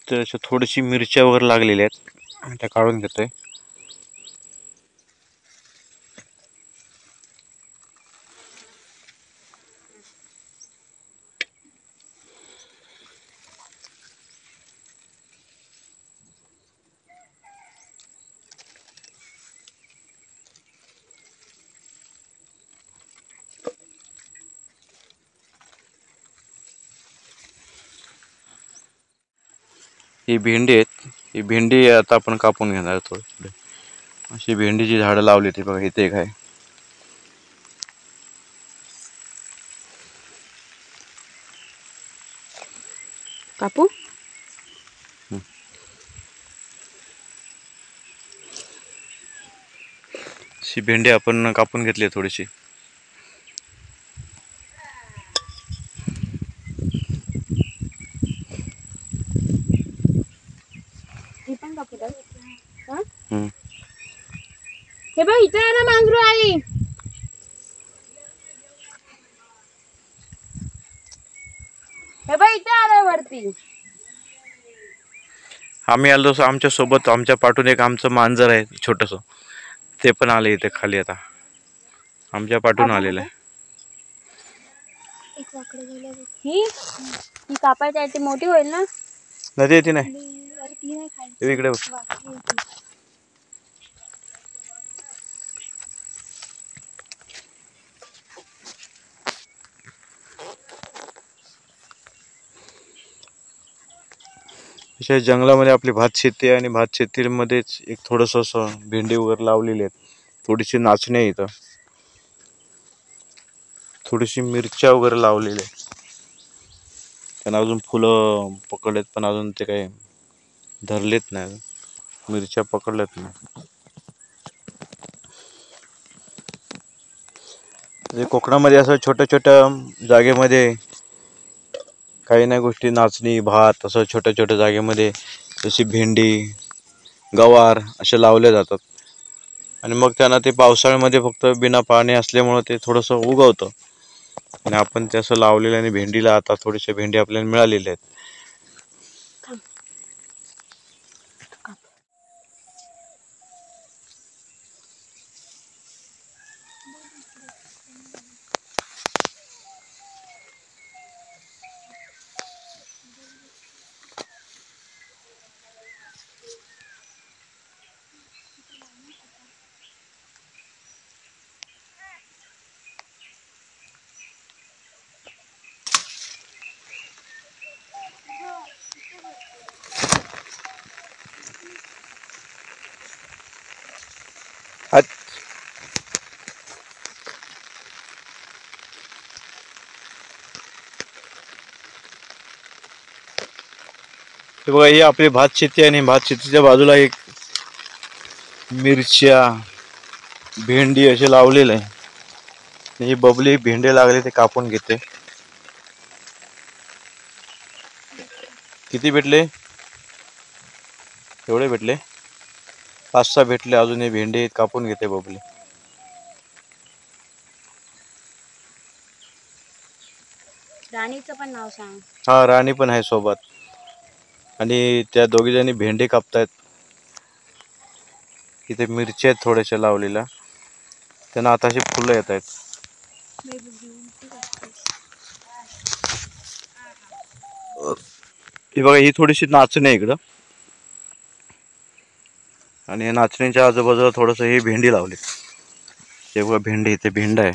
तर अशा थोडीशी मिरच्या वगैरे लागलेल्या आहेत, त्या काढून घेतोय. ही भेंडी आहेत. ही भेंडी आता आपण कापून घेणार थोडी. अशी भेंडीची झाडं लावली ती बघा, इथे एक आहे. कापू. अशी भेंडी आपण कापून घेतली थोडीशी. ही पण कापू द्या. हे बघ इथे आहे ना मांजरू आई. हे बघ इथे आलं वरती. आम्ही आलो तसं आमच्या सोबत आमच्या पाठून एक आमचं मांजर आहे छोटस, ते पण आले इथे खाली. आता आमच्या पाठून आलेलं आहे. ही कापायची आहे, ती मोठी होईल ना. नदी येते नाही इकडे. अशा जंगलामध्ये आपली भात शेती आहे आणि भात शेतीमध्येच एक थोडस असं भेंडी वगैरे लावलेली आहेत. थोडीशी नाचणी आहे इथं, थोडीशी मिरच्या वगैरे लावलेल्या आहेत. त्यांना अजून फुलं पकडलेत पण अजून ते काही धरलेत नाही, मिरच्या पकडल्यात नाही. कोकणामध्ये असं छोट्या छोट्या जागेमध्ये काही नाही गोष्टी, नाचणी भात असं छोट्या छोट्या जागेमध्ये जशी भेंडी गवार असे लावले जातात. आणि मग त्यांना ते पावसाळ्यामध्ये फक्त बिना पाणी असल्यामुळे ते थोडंसं उगवतं. आणि आपण ते असं लावलेलं आणि भेंडीला आता थोडीशा भेंडी आपल्याला मिळालेल्या आहेत. हे बघा, ही आपली भात शेती आहे आणि भात शेतीच्या बाजूला एक मिरच्या भेंडी असे लावलेलं आहे. ही बबली भेंडे लागले ते कापून घेते. किती भेटले? एवढे भेटले, 5-6 भेटले. अजून हे भेंडे कापून घेते बबली. राणीचं पण नाव सांग. हा, राणी पण आहे सोबत. आणि त्या दोघी जणी भेंडे कापतायत. इथे मिरच्या आहेत थोड्याशा लावलेल्या, त्यांना आता अशी फुलं येत आहेत. ही बघा, ही थोडीशी नाचणी आहे इकडं. आणि या नाचणीच्या आजूबाजूला थोडस ही भेंडी लावली. हे बघा भेंडी, इथे भेंड आहे.